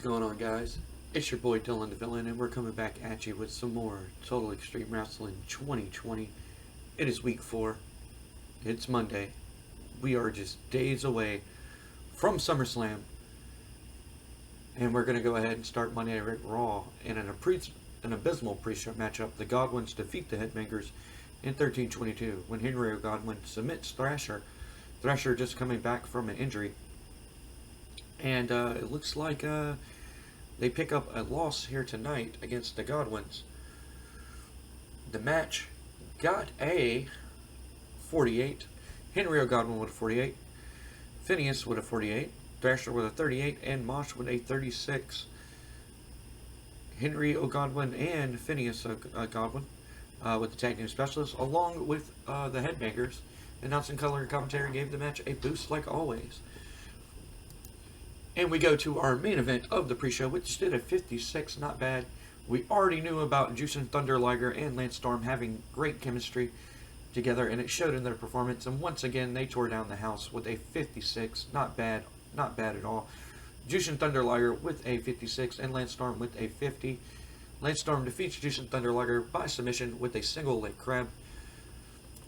going on, guys? It's your boy Dylan the Villain, and we're coming back at you with some more Total Extreme Wrestling 2020. It is week 4. It's Monday. We are just days away from SummerSlam, and we're going to go ahead and start Monday Night Raw in an abysmal pre-show matchup. The Godwins defeat the Headbangers in 13:22 when Henry Godwin submits Thrasher. Thrasher just coming back from an injury. And it looks like they pick up a loss here tonight against the Godwins. The match got a 48. Henry Godwin with a 48. Phineas with a 48. Thrasher with a 38. And Mosh with a 36. Henry Godwin and Phineas Godwin with the tag team specialists, along with the Headbangers. Announcing color and commentary gave the match a boost like always. And we go to our main event of the pre-show, which did a 56, not bad. We already knew about Jushin Thunder Liger and Lance Storm having great chemistry together, and it showed in their performance. And once again, they tore down the house with a 56, not bad at all. Jushin Thunder Liger with a 56 and Lance Storm with a 50. Lance Storm defeats Jushin Thunder Liger by submission with a single leg crab.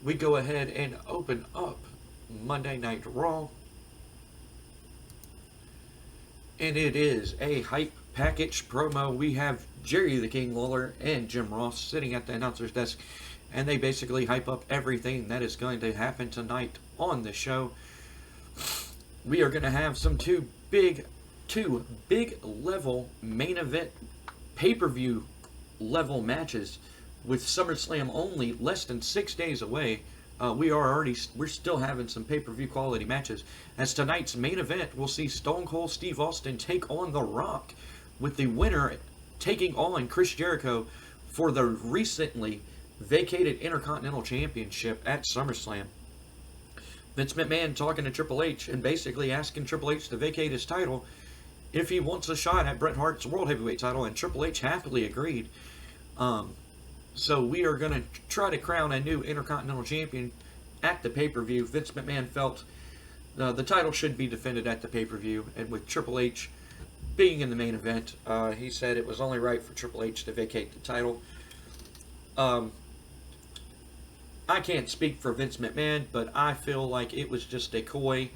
We go ahead and open up Monday Night Raw. And it is a hype package promo. We have Jerry the King Lawler and Jim Ross sitting at the announcer's desk, and they basically hype up everything that is going to happen tonight on the show. We are going to have some two big level main event pay-per-view level matches with SummerSlam only less than 6 days away. We're still having some pay-per-view quality matches. As tonight's main event, we'll see Stone Cold Steve Austin take on The Rock, with the winner taking on Chris Jericho for the recently vacated Intercontinental Championship at SummerSlam. Vince McMahon talking to Triple H and basically asking Triple H to vacate his title if he wants a shot at Bret Hart's World Heavyweight title, and Triple H happily agreed. So we are going to try to crown a new Intercontinental Champion at the pay-per-view. Vince McMahon felt the title should be defended at the pay-per-view, and with Triple H being in the main event, he said it was only right for Triple H to vacate the title. I can't speak for Vince McMahon, but I feel like it was just a coy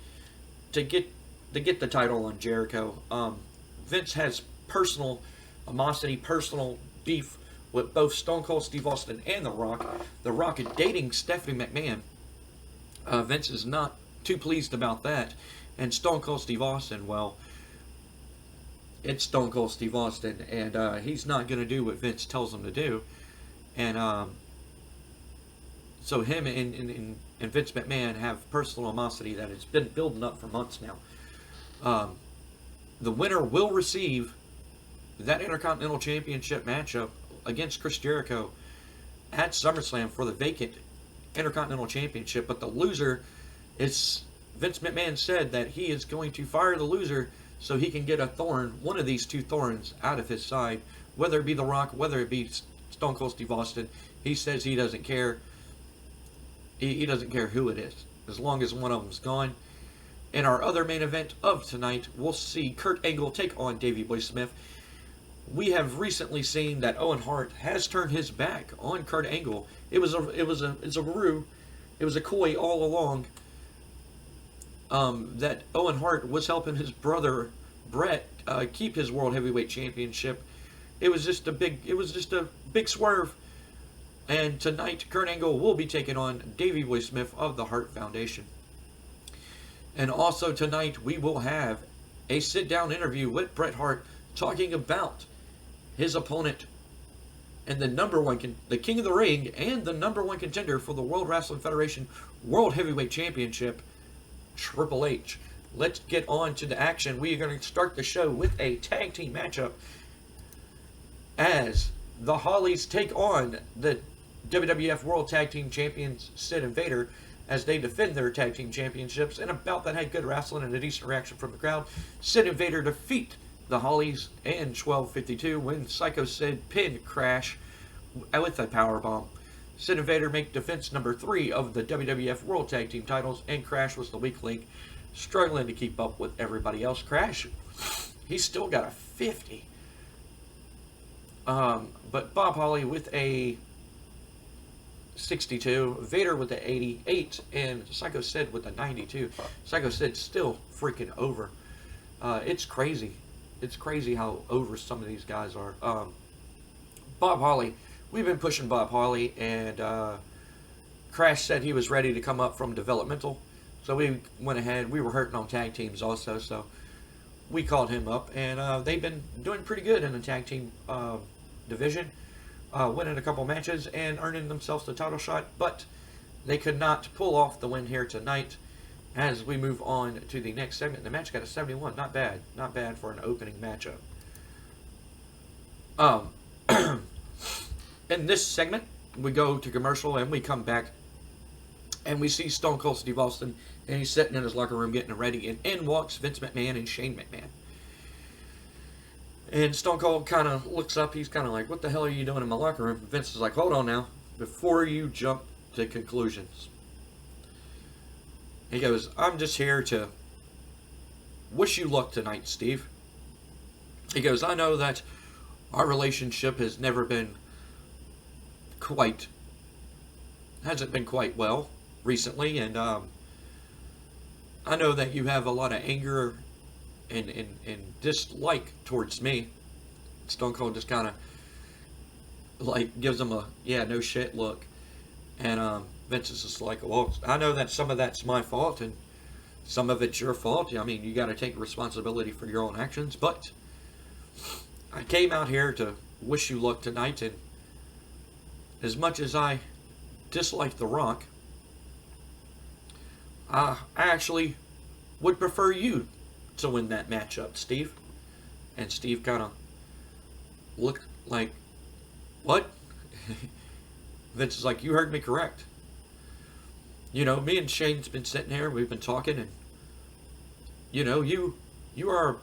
to get the title on Jericho. Vince has personal animosity, personal beef with both Stone Cold Steve Austin and The Rock. The Rock is dating Stephanie McMahon. Vince is not too pleased about that. And Stone Cold Steve Austin, well, it's Stone Cold Steve Austin, and he's not going to do what Vince tells him to do. And so him and Vince McMahon have personal animosity that has been building up for months now. The winner will receive that Intercontinental Championship matchup against Chris Jericho at SummerSlam for the vacant Intercontinental Championship, but the loser is, Vince McMahon said that he is going to fire the loser so he can get a thorn, one of these two thorns, out of his side, whether it be The Rock, whether it be Stone Cold Steve Austin. He says he doesn't care. He doesn't care who it is, as long as one of them's gone. In our other main event of tonight, we'll see Kurt Angle take on Davey Boy Smith. We have recently seen that Owen Hart has turned his back on Kurt Angle. It was a coy all along. That Owen Hart was helping his brother Bret keep his World Heavyweight Championship. It was just a big swerve. And tonight, Kurt Angle will be taking on Davey Boy Smith of the Hart Foundation. And also tonight, we will have a sit-down interview with Bret Hart talking about his opponent and the King of the Ring and the #1 contender for the World Wrestling Federation World Heavyweight Championship, Triple H. Let's get on to the action. We are going to start the show with a tag team matchup as the Hollies take on the WWF World Tag Team Champions Sid and Vader as they defend their tag team championships. And a bout that had good wrestling and a decent reaction from the crowd. Sid and Vader defeat the Hollies in 12:52 when Psycho Sid pinned Crash with a powerbomb. Sid and Vader make defense number 3 of the WWF World Tag Team titles, and Crash was the weak link, struggling to keep up with everybody else. Crash, He's still got a 50. But Bob Holly with a 62, Vader with the 88, and Psycho Sid with the 92. Psycho Sid's still freaking over. It's crazy. It's crazy how over some of these guys are. Bob Holly, we've been pushing Bob Holly, and Crash said he was ready to come up from developmental. So we went ahead. We were hurting on tag teams also, so we called him up, and they've been doing pretty good in the tag team division, winning a couple matches and earning themselves the title shot, but they could not pull off the win here tonight. As we move on to the next segment, the match got a 71. Not bad. Not bad for an opening matchup. In this segment, we go to commercial and we come back and we see Stone Cold Steve Austin, and he's sitting in his locker room getting ready, and in walks Vince McMahon and Shane McMahon. And Stone Cold kind of looks up. He's kind of like, what the hell are you doing in my locker room? Vince is like, hold on now, before you jump to conclusions. He goes, I'm just here to wish you luck tonight, Steve. He goes, I know that our relationship has never been hasn't been quite well recently, and I know that you have a lot of anger and dislike towards me. Stone Cold just kind of like gives him a yeah, no shit look, and Vince is just like, well, I know that some of that's my fault and some of it's your fault. I mean, you got to take responsibility for your own actions, but I came out here to wish you luck tonight, and as much as I dislike The Rock, I actually would prefer you to win that matchup, Steve. And Steve kind of looked like, what? Vince is like, you heard me correct. You know, me and Shane's been sitting here, we've been talking, and you know, you are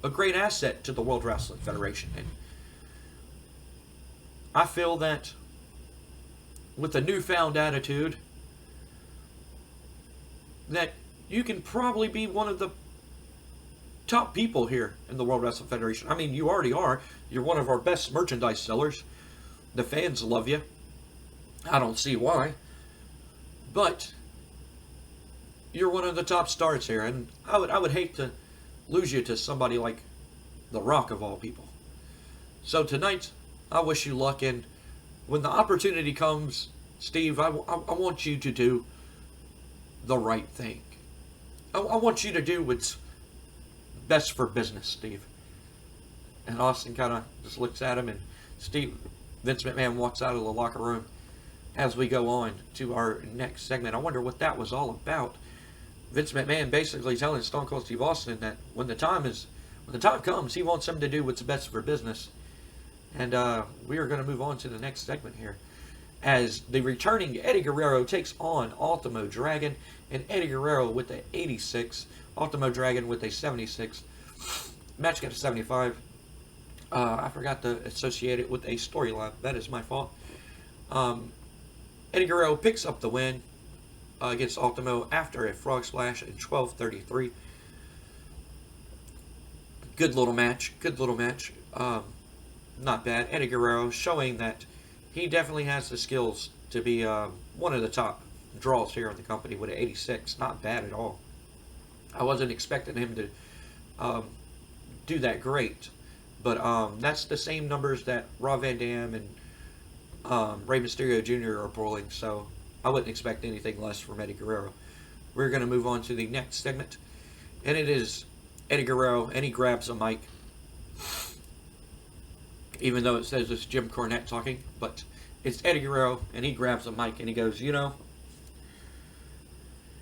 a great asset to the World Wrestling Federation, and I feel that with a newfound attitude that you can probably be one of the top people here in the World Wrestling Federation. I mean, you already are. You're one of our best merchandise sellers. The fans love you. I don't see why. But you're one of the top stars here, and I would hate to lose you to somebody like The Rock of all people. So tonight, I wish you luck, and when the opportunity comes, Steve, I want you to do the right thing. I want you to do what's best for business, Steve. And Austin kind of just looks at him, and Vince McMahon walks out of the locker room. As we go on to our next segment, I wonder what that was all about. Vince McMahon basically telling Stone Cold Steve Austin that when the time comes, he wants him to do what's best for business. And we are going to move on to the next segment here, as the returning Eddie Guerrero takes on Ultimo Dragon, and Eddie Guerrero with the 86, Ultimo Dragon with a 76. Match got a 75. I forgot to associate it with a storyline. That is my fault. Eddie Guerrero picks up the win against Ultimo after a frog splash in 12:33. Good little match. Good little match. Not bad. Eddie Guerrero showing that he definitely has the skills to be one of the top draws here in the company with an 86. Not bad at all. I wasn't expecting him to do that great. But that's the same numbers that Rob Van Dam and Rey Mysterio Jr. are pulling, so I wouldn't expect anything less from Eddie Guerrero. We're going to move on to the next segment, and it is Eddie Guerrero, and he grabs a mic, even though it says it's Jim Cornette talking, but it's Eddie Guerrero, and he grabs a mic, and he goes, you know,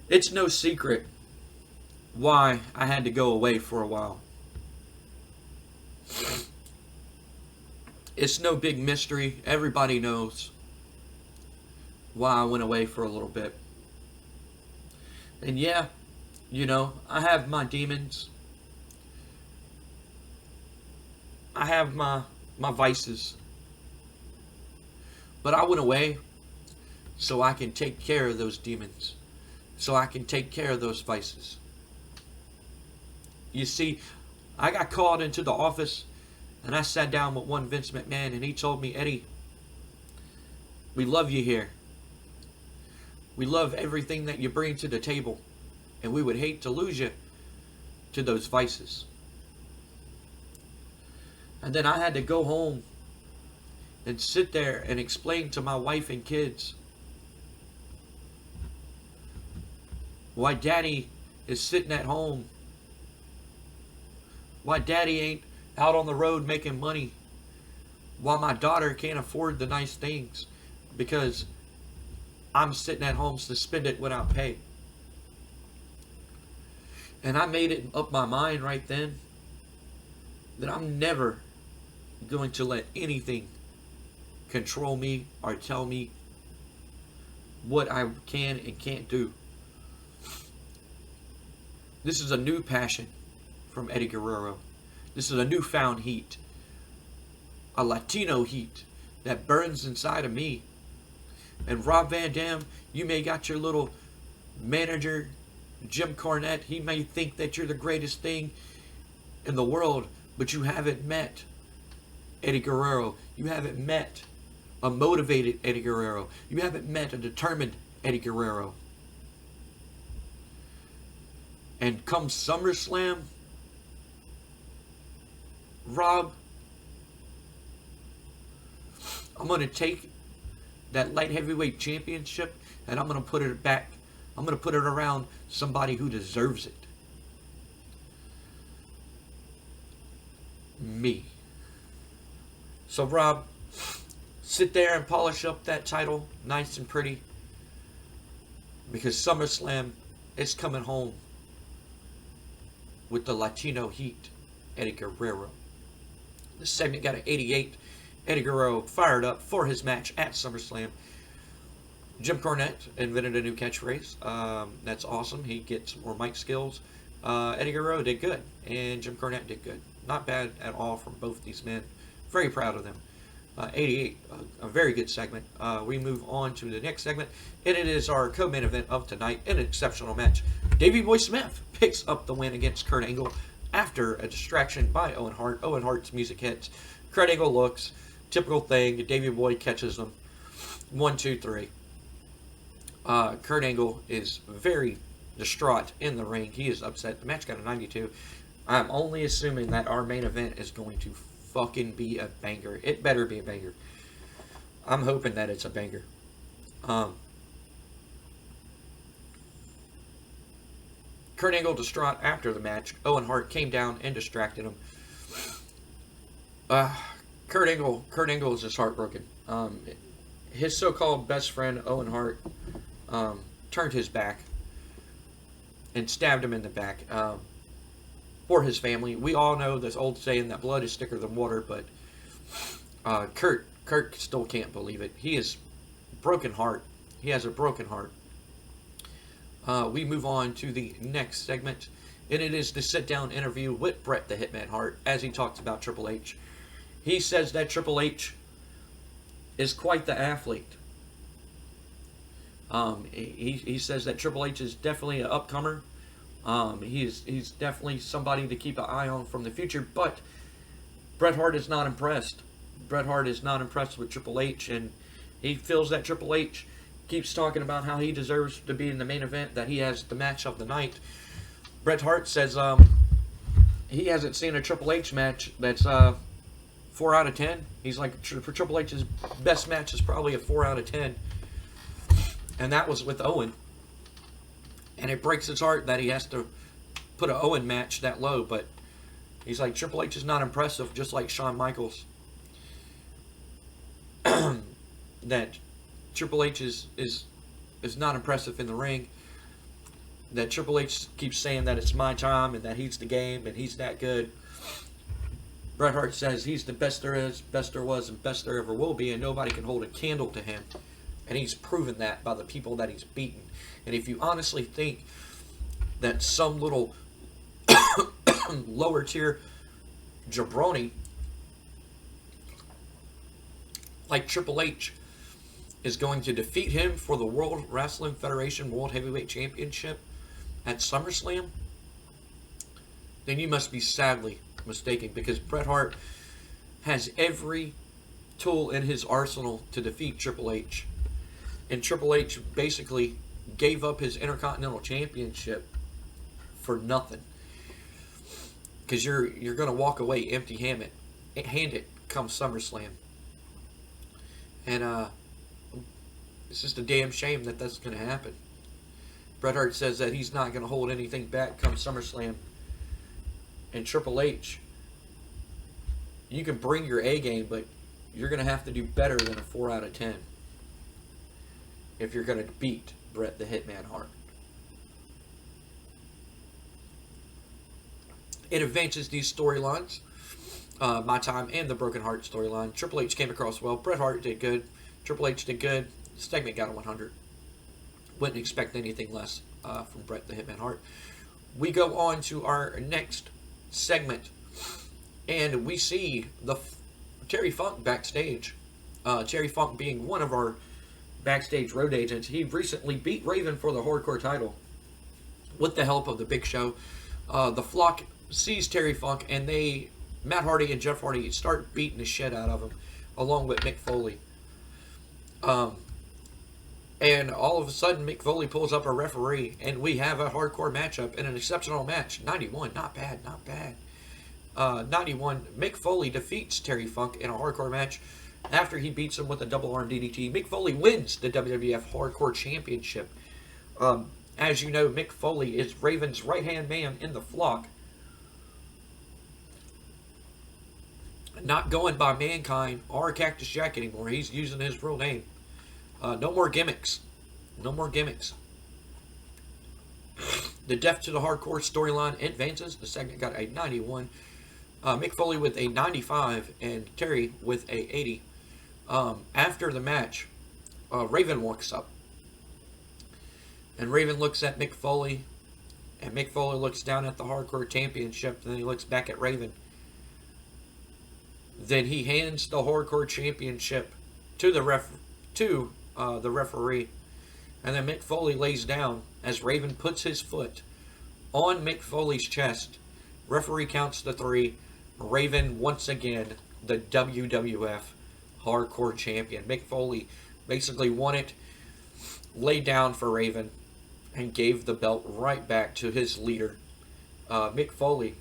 it's no secret why I had to go away for a while. It's no big mystery. Everybody knows why I went away for a little bit. And yeah, you know, I have my demons. I have my vices. But I went away so I can take care of those demons. So I can take care of those vices. You see, I got called into the office, and I sat down with one Vince McMahon, and he told me, Eddie, we love you here. We love everything that you bring to the table, and we would hate to lose you to those vices. And then I had to go home and sit there and explain to my wife and kids why Daddy is sitting at home, why Daddy ain't out on the road making money, why my daughter can't afford the nice things, because I'm sitting at home suspended without pay. And I made it up my mind right then that I'm never going to let anything control me or tell me what I can and can't do. This is a new passion from Eddie Guerrero. This is a newfound heat. A Latino heat that burns inside of me. And Rob Van Dam, you may got your little manager, Jim Cornette. He may think that you're the greatest thing in the world, but you haven't met Eddie Guerrero. You haven't met a motivated Eddie Guerrero. You haven't met a determined Eddie Guerrero. And come SummerSlam, Rob, I'm going to take that light heavyweight championship and I'm going to put it back. I'm going to put it around somebody who deserves it. Me. So Rob, sit there and polish up that title nice and pretty, because SummerSlam is coming home with the Latino heat, Eddie Guerrero. The segment got an 88. Eddie Guerrero fired up for his match at SummerSlam. Jim Cornette invented a new catchphrase. That's awesome. He gets more mic skills. Eddie Guerrero did good, and Jim Cornette did good. Not bad at all from both these men. Very proud of them. 88, a very good segment. We move on to the next segment, and it is our co-main event of tonight, an exceptional match. Davey Boy Smith picks up the win against Kurt Angle after a distraction by Owen Hart. Owen Hart's music hits. Kurt Angle looks. Typical thing. Davey Boy catches them. 1, 2, 3. Kurt Angle is very distraught in the ring. He is upset. The match got a 92. I'm only assuming that our main event is going to fucking be a banger. It better be a banger. I'm hoping that it's a banger. Kurt Angle distraught after the match. Owen Hart came down and distracted him. Kurt Angle is just heartbroken. His so-called best friend, Owen Hart, turned his back and stabbed him in the back for his family. We all know this old saying that blood is thicker than water, but Kurt still can't believe it. He is broken heart. He has a broken heart. We move on to the next segment, and it is the sit-down interview with Bret the Hitman Hart as he talks about Triple H. He says that Triple H is quite the athlete. He says that Triple H is definitely an upcomer. He's definitely somebody to keep an eye on from the future, but Bret Hart is not impressed. Bret Hart is not impressed with Triple H, and he feels that Triple H keeps talking about how he deserves to be in the main event, that he has the match of the night. Bret Hart says he hasn't seen a Triple H match that's 4 out of 10. He's like, for Triple H's best match is probably a 4 out of 10. And that was with Owen. And it breaks his heart that he has to put an Owen match that low. But he's like, Triple H is not impressive, just like Shawn Michaels. That Triple H is not impressive in the ring. That Triple H keeps saying that it's my time and that he's the game and he's that good. Bret Hart says he's the best there is, best there was, and best there ever will be, and nobody can hold a candle to him. And he's proven that by the people that he's beaten. And if you honestly think that some little lower tier jabroni like Triple H is going to defeat him for the World Wrestling Federation World Heavyweight Championship at SummerSlam, then you must be sadly mistaken, because Bret Hart has every tool in his arsenal to defeat Triple H. And Triple H basically gave up his Intercontinental Championship for nothing. Because you're going to walk away empty-handed come SummerSlam. And it's just a damn shame that that's going to happen. Bret Hart says that he's not going to hold anything back come SummerSlam. And Triple H, you can bring your A game, but you're going to have to do better than a 4 out of 10 if you're going to beat Bret the Hitman Hart. It advances these storylines. My Time and the Broken Heart storyline. Triple H came across well. Bret Hart did good. Triple H did good. The segment got a 100. Wouldn't expect anything less from Bret the Hitman Hart. We go on to our next segment, and we see the Terry Funk backstage. Terry Funk being one of our backstage road agents. He recently beat Raven for the Hardcore title with the help of the Big Show. The Flock sees Terry Funk, and Matt Hardy and Jeff Hardy start beating the shit out of him, along with Mick Foley. And all of a sudden, Mick Foley pulls up a referee, and we have a hardcore matchup in an exceptional match. 91, not bad, not bad. 91, Mick Foley defeats Terry Funk in a hardcore match after he beats him with a double arm DDT. Mick Foley wins the WWF Hardcore Championship. As you know, Mick Foley is Raven's right-hand man in the Flock. Not going by Mankind or Cactus Jack anymore. He's using his real name. No more gimmicks. No more gimmicks. The Death to the Hardcore storyline advances. The segment got a 91. Mick Foley with a 95 and Terry with a 80. After the match, Raven walks up. And Raven looks at Mick Foley. And Mick Foley looks down at the Hardcore Championship. And then he looks back at Raven. Then he hands the Hardcore Championship to the referee. And then Mick Foley lays down as Raven puts his foot on Mick Foley's chest. Referee counts to 3. Raven once again the WWF Hardcore Champion. Mick Foley basically won it, laid down for Raven, and gave the belt right back to his leader. Mick Foley,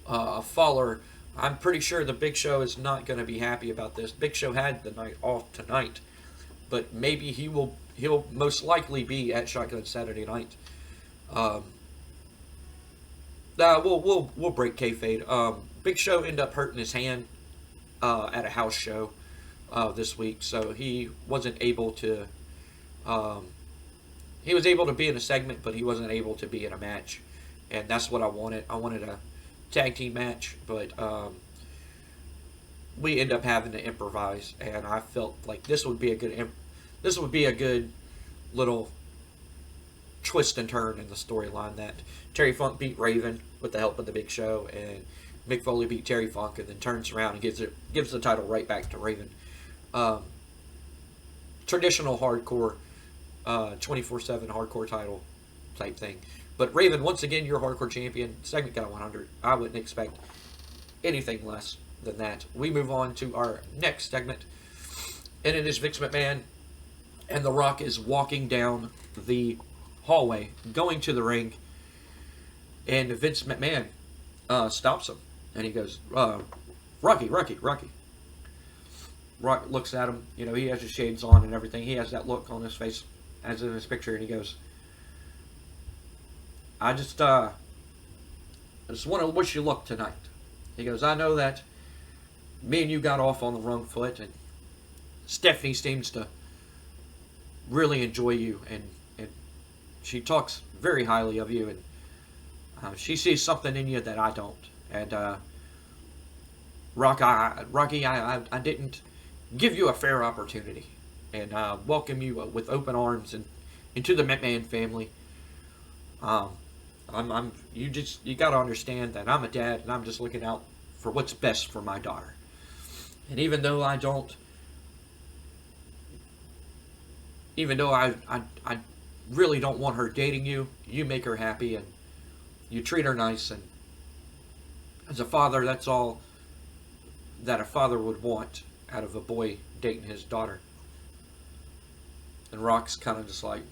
a follower. I'm pretty sure the Big Show is not going to be happy about this. Big Show had the night off tonight, but maybe he'll most likely be at Shotgun Saturday Night. We'll break kayfabe. Big Show ended up hurting his hand at a house show this week, so he wasn't able to. He was able to be in a segment, but he wasn't able to be in a match, and that's what I wanted. I wanted a tag team match, but we end up having to improvise, and I felt like this would be a good little twist and turn in the storyline, that Terry Funk beat Raven with the help of the Big Show, and Mick Foley beat Terry Funk, and then turns around and gives the title right back to Raven. Traditional hardcore, 24/7 hardcore title type thing. But Raven, once again, your hardcore champion. Segment got 100. I wouldn't expect anything less than that. We move on to our next segment, and it is Vince McMahon, and The Rock is walking down the hallway, going to the ring, and Vince McMahon stops him, and he goes, Rocky. Rock looks at him. You know, he has his shades on and everything. He has that look on his face, as in his picture, and he goes, I just want to wish you luck tonight. He goes, I know that me and you got off on the wrong foot, and Stephanie seems to really enjoy you, and she talks very highly of you, and she sees something in you that I don't. And Rocky, I didn't give you a fair opportunity, and welcome you with open arms and into the McMahon family. You gotta understand that I'm a dad, and I'm just looking out for what's best for my daughter. And even though I really don't want her dating you, you make her happy, and you treat her nice, and As a father, that's all that a father would want out of a boy dating his daughter. And Rock's kind of just like,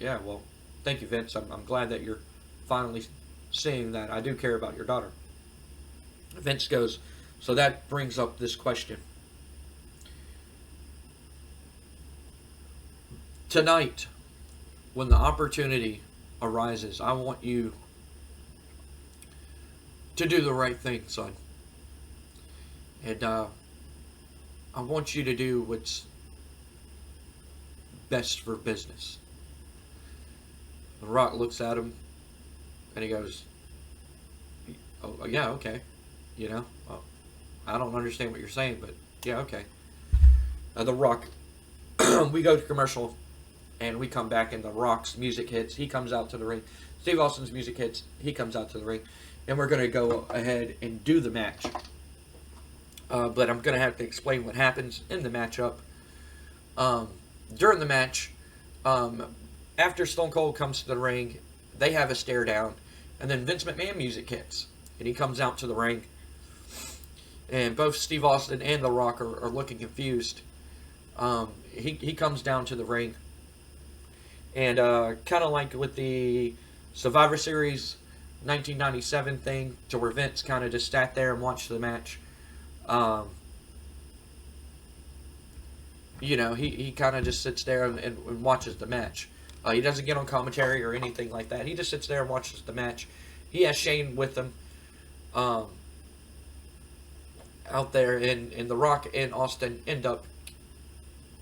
yeah, well, thank you, Vince. I'm glad that you're finally seeing that I do care about your daughter. Vince goes, so that brings up this question. Tonight, when the opportunity arises, I want you to do the right thing, son. And I want you to do what's best for business. The Rock looks at him and he goes, oh, yeah, okay. You know, I don't understand what you're saying, but yeah, okay. The Rock, we go to commercial and we come back and The Rock's music hits. He comes out to the ring. Steve Austin's music hits. He comes out to the ring. And we're going to go ahead and do the match. But I'm going to have to explain what happens in the matchup. During the match, after Stone Cold comes to the ring, they have a stare down. And then Vince McMahon music hits. And he comes out to the ring. And both Steve Austin and The Rock are looking confused. He comes down to the ring. And kind of like with the Survivor Series 1997 thing, to where Vince kind of just sat there and watched the match. You know, he kind of just sits there and watches the match. He doesn't get on commentary or anything like that. He just sits there and watches the match. He has Shane with him out there, and The Rock and Austin end up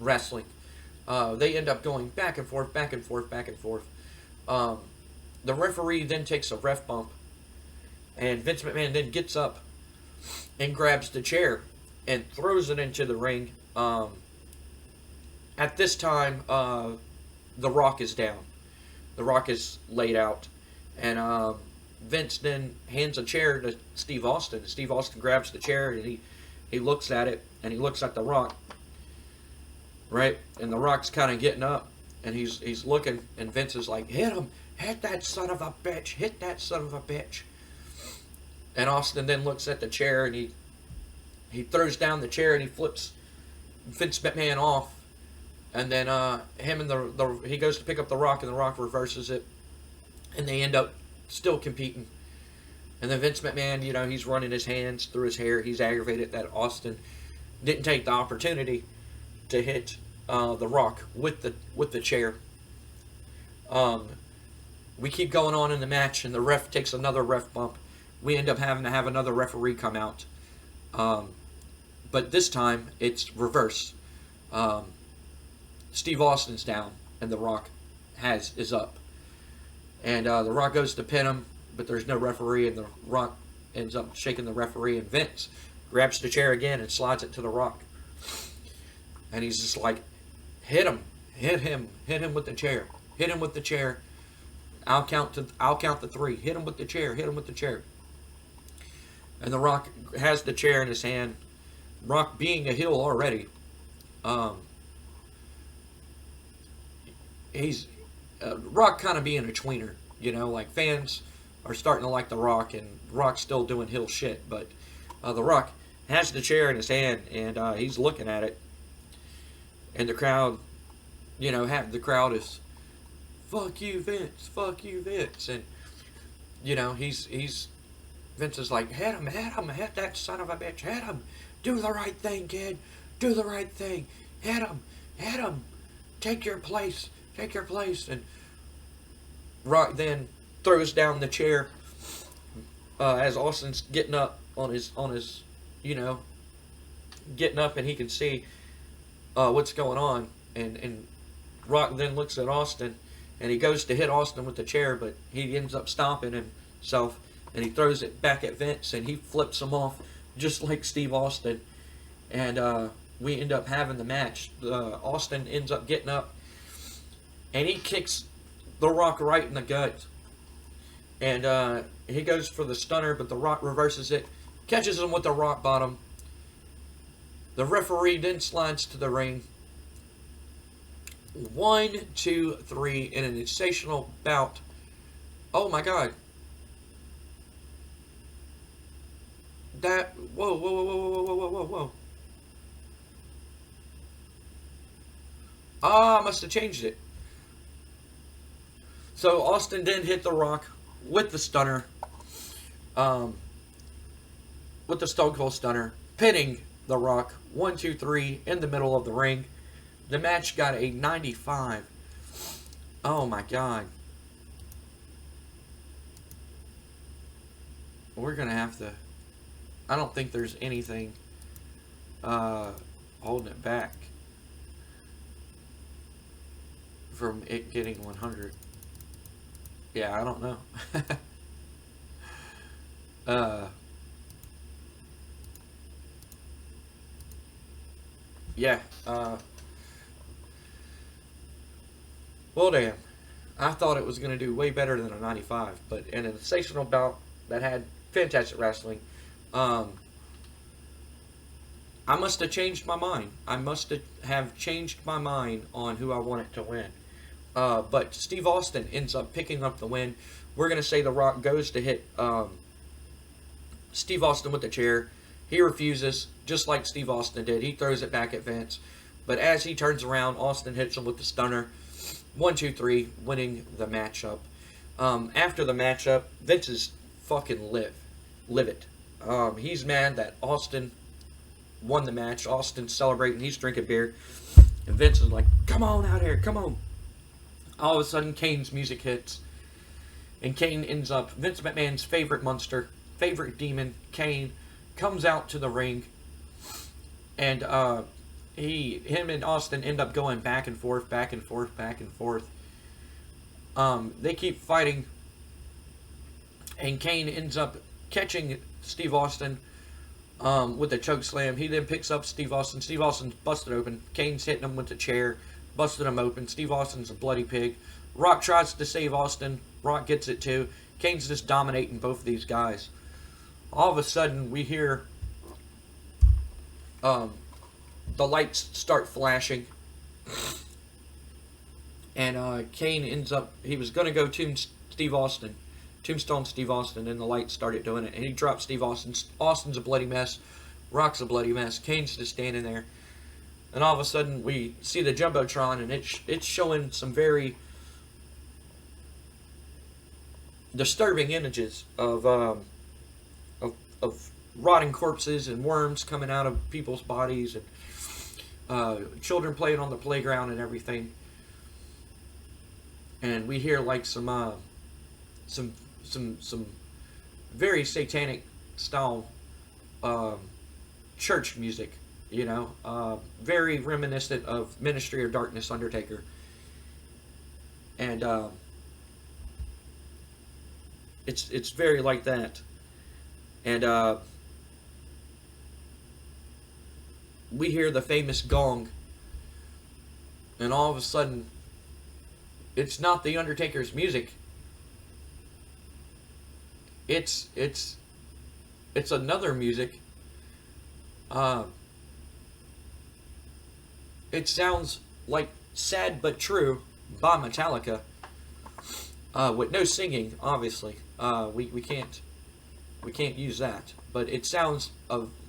wrestling. They end up going back and forth, back and forth, back and forth. The referee then takes a ref bump, and Vince McMahon then gets up and grabs the chair and throws it into the ring. At this time, The Rock is down. The Rock is laid out, and Vince then hands a chair to Steve Austin. Steve Austin grabs the chair and he looks at it, and he looks at The Rock. Right, and The Rock's kind of getting up, and he's looking, and Vince is like, hit him, hit that son of a bitch, hit that son of a bitch. And Austin then looks at the chair, and he throws down the chair, and he flips Vince McMahon off, and then him and he goes to pick up The Rock, and The Rock reverses it, and they end up still competing. And then Vince McMahon, you know, he's running his hands through his hair. He's aggravated that Austin didn't take the opportunity to hit The Rock with the chair. We keep going on in the match, and the ref takes another ref bump. We end up having to have another referee come out. But this time, it's reverse. Steve Austin's down, and The Rock is up. And The Rock goes to pin him, but there's no referee, and The Rock ends up shaking the referee, and Vince grabs the chair again and slides it to The Rock. And he's just like, hit him with the chair, hit him with the chair. I'll count the three. Hit him with the chair, hit him with the chair. And The Rock has the chair in his hand. Rock being a heel already, he's Rock kind of being a tweener, you know, like fans are starting to like The Rock, and Rock's still doing heel shit, but The Rock has the chair in his hand, and he's looking at it. And the crowd, you know, the crowd is, fuck you, Vince, and, you know, Vince is like, hit him, hit that son of a bitch, hit him, do the right thing, kid, do the right thing, hit him, take your place, and Rock then throws down the chair, as Austin's getting up on his, you know, getting up, and he can see what's going on, and Rock then looks at Austin, and he goes to hit Austin with the chair, but he ends up stomping himself, and he throws it back at Vince, and he flips him off just like Steve Austin, and we end up having the match. Austin ends up getting up, and he kicks The Rock right in the gut, and he goes for the stunner, but The Rock reverses it, catches him with the rock bottom. The referee then slides to the ring. 1, 2, 3 in an sensational bout. Oh my God. That, whoa, whoa, whoa, whoa, whoa, whoa, whoa, whoa. Ah, I must have changed it. So Austin then hit The Rock with the stunner, um, with the Stone Cold Stunner, pinning The Rock 1, 2, 3 in the middle of the ring. The match got a 95. Oh my God. We're gonna have to. I don't think there's anything holding it back from it getting 100. Yeah, I don't know. Yeah. Well, damn. I thought it was going to do way better than a 95, but in a sensational bout that had fantastic wrestling, I must have changed my mind. I must have changed my mind on who I wanted to win. But Steve Austin ends up picking up the win. We're going to say The Rock goes to hit Steve Austin with the chair. He refuses, just like Steve Austin did. He throws it back at Vince. But as he turns around, Austin hits him with the stunner. 1, 2, 3, winning the matchup. After the matchup, Vince is fucking livid. He's mad that Austin won the match. Austin's celebrating. He's drinking beer. And Vince is like, come on out here, come on. All of a sudden, Kane's music hits. And Kane ends up, Vince McMahon's favorite monster, favorite demon, Kane, comes out to the ring. And him and Austin end up going back and forth, back and forth, back and forth. They keep fighting. And Kane ends up catching Steve Austin with a choke slam. He then picks up Steve Austin. Steve Austin's busted open. Kane's hitting him with the chair, busted him open. Steve Austin's a bloody pig. Rock tries to save Austin. Rock gets it too. Kane's just dominating both of these guys. All of a sudden, we hear the lights start flashing. And Kane ends up, he was going to go Tombstone Steve Austin, and the lights started doing it. And he dropped Steve Austin. Austin's a bloody mess. Rock's a bloody mess. Kane's just standing there. And all of a sudden, we see the Jumbotron, and it's showing some very disturbing images of rotting corpses and worms coming out of people's bodies, and children playing on the playground and everything. And we hear like some very satanic style church music, you know, very reminiscent of Ministry of Darkness Undertaker. And it's very like that. And we hear the famous gong, and all of a sudden, it's not the Undertaker's music. It's another music. It sounds like "Sad But True" by Metallica, with no singing. Obviously, we can't use that. But it sounds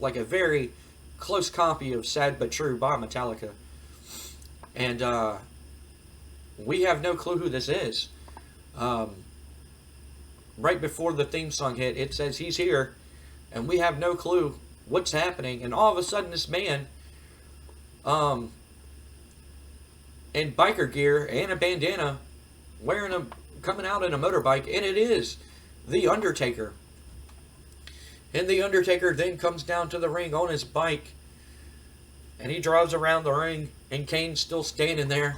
like a very close copy of "Sad But True" by Metallica, and we have no clue who this is. Right before the theme song hit, it says he's here, and we have no clue what's happening. And all of a sudden, this man, in biker gear and a bandana, coming out in a motorbike, and it is the Undertaker. And the Undertaker then comes down to the ring on his bike, and he drives around the ring, and Kane's still standing there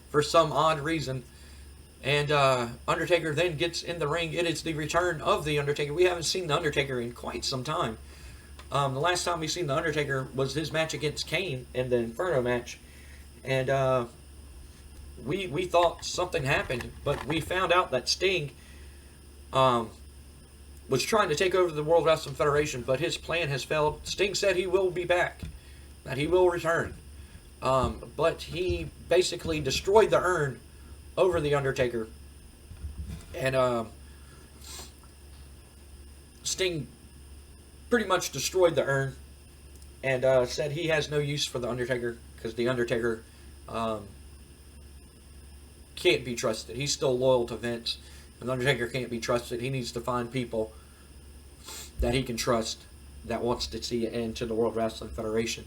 for some odd reason. And Undertaker then gets in the ring. It is the return of the Undertaker. We haven't seen the Undertaker in quite some time. The last time we seen the Undertaker was his match against Kane in the Inferno match, and we thought something happened, but we found out that Sting was trying to take over the World Wrestling Federation, but his plan has failed. Sting said he will be back, that he will return. But he basically destroyed the urn over the Undertaker. And Sting pretty much destroyed the urn and said he has no use for the Undertaker because the Undertaker can't be trusted. He's still loyal to Vince. And the Undertaker can't be trusted. He needs to find people that he can trust that wants to see it into the World Wrestling Federation.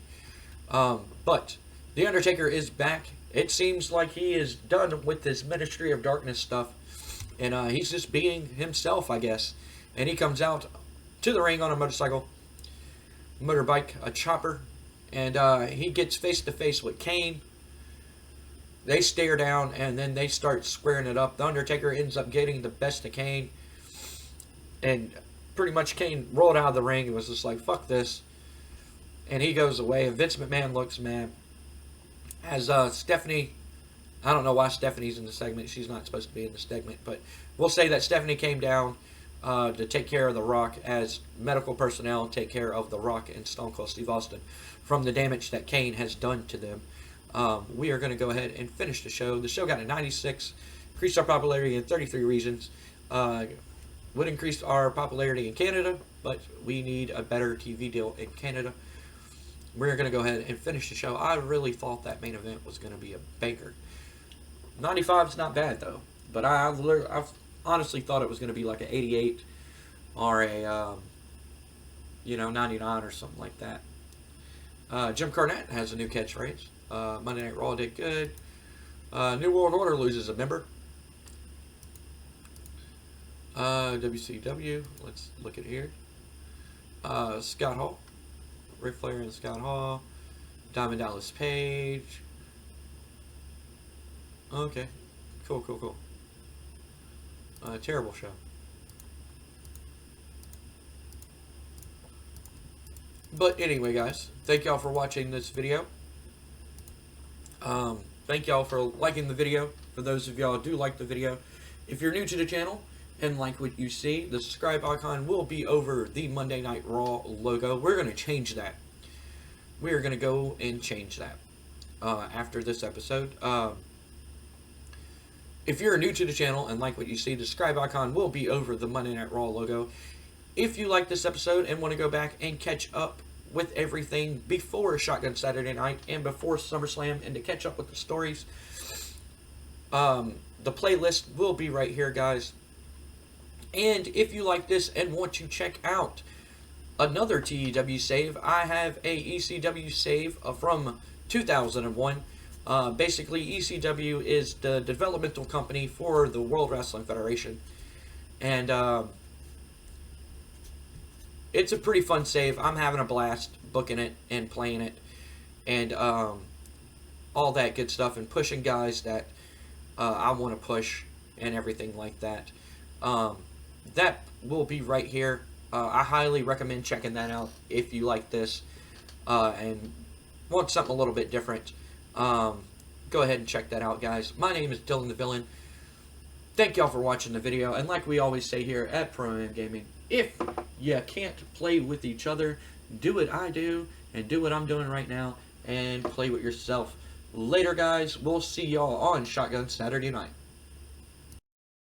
But the Undertaker is back. It seems like he is done with this Ministry of Darkness stuff. And he's just being himself, I guess. And he comes out to the ring on a motorcycle, motorbike, a chopper. And he gets face to face with Kane. They stare down and then they start squaring it up. The Undertaker ends up getting the best of Kane. And pretty much Kane rolled out of the ring and was just like, fuck this. And he goes away. And Vince McMahon looks mad. As Stephanie, I don't know why Stephanie's in the segment. She's not supposed to be in the segment. But we'll say that Stephanie came down to take care of The Rock as medical personnel take care of The Rock and Stone Cold Steve Austin from the damage that Kane has done to them. We are going to go ahead and finish the show. The show got a 96, increased our popularity in 33 regions. Would increase our popularity in Canada, but we need a better TV deal in Canada. We're going to go ahead and finish the show. I really thought that main event was going to be a banker. 95 is not bad, though. But I've honestly thought it was going to be like an 88 or a, 99 or something like that. Jim Cornette has a new catchphrase. Monday Night Raw did good. New World Order loses a member. WCW, let's look at here. Scott Hall. Ric Flair and Scott Hall. Diamond Dallas Page. Okay. Cool. Terrible show. But anyway, guys, thank y'all for watching this video. Thank y'all for liking the video. For those of y'all who do like the video, if you're new to the channel and like what you see, the subscribe icon will be over the Monday Night Raw logo. We're going to change that. We are going to go and change that after this episode. If you're new to the channel and like what you see, the subscribe icon will be over the Monday Night Raw logo. If you like this episode and want to go back and catch up with everything before Shotgun Saturday Night and before SummerSlam and to catch up with the stories, the playlist will be right here, guys. And if you like this and want to check out another TEW save, I have a ECW save from 2001. Basically, ECW is the developmental company for the World Wrestling Federation. And it's a pretty fun save. I'm having a blast booking it and playing it. And all that good stuff. And pushing guys that I want to push and everything like that. That will be right here. I highly recommend checking that out if you like this and want something a little bit different. Go ahead and check that out, guys. My name is Dylan the Villain. Thank y'all for watching the video. And like we always say here at Pro Am Gaming, if you can't play with each other, do what I do and do what I'm doing right now and play with yourself. Later, guys. We'll see y'all on Shotgun Saturday Night.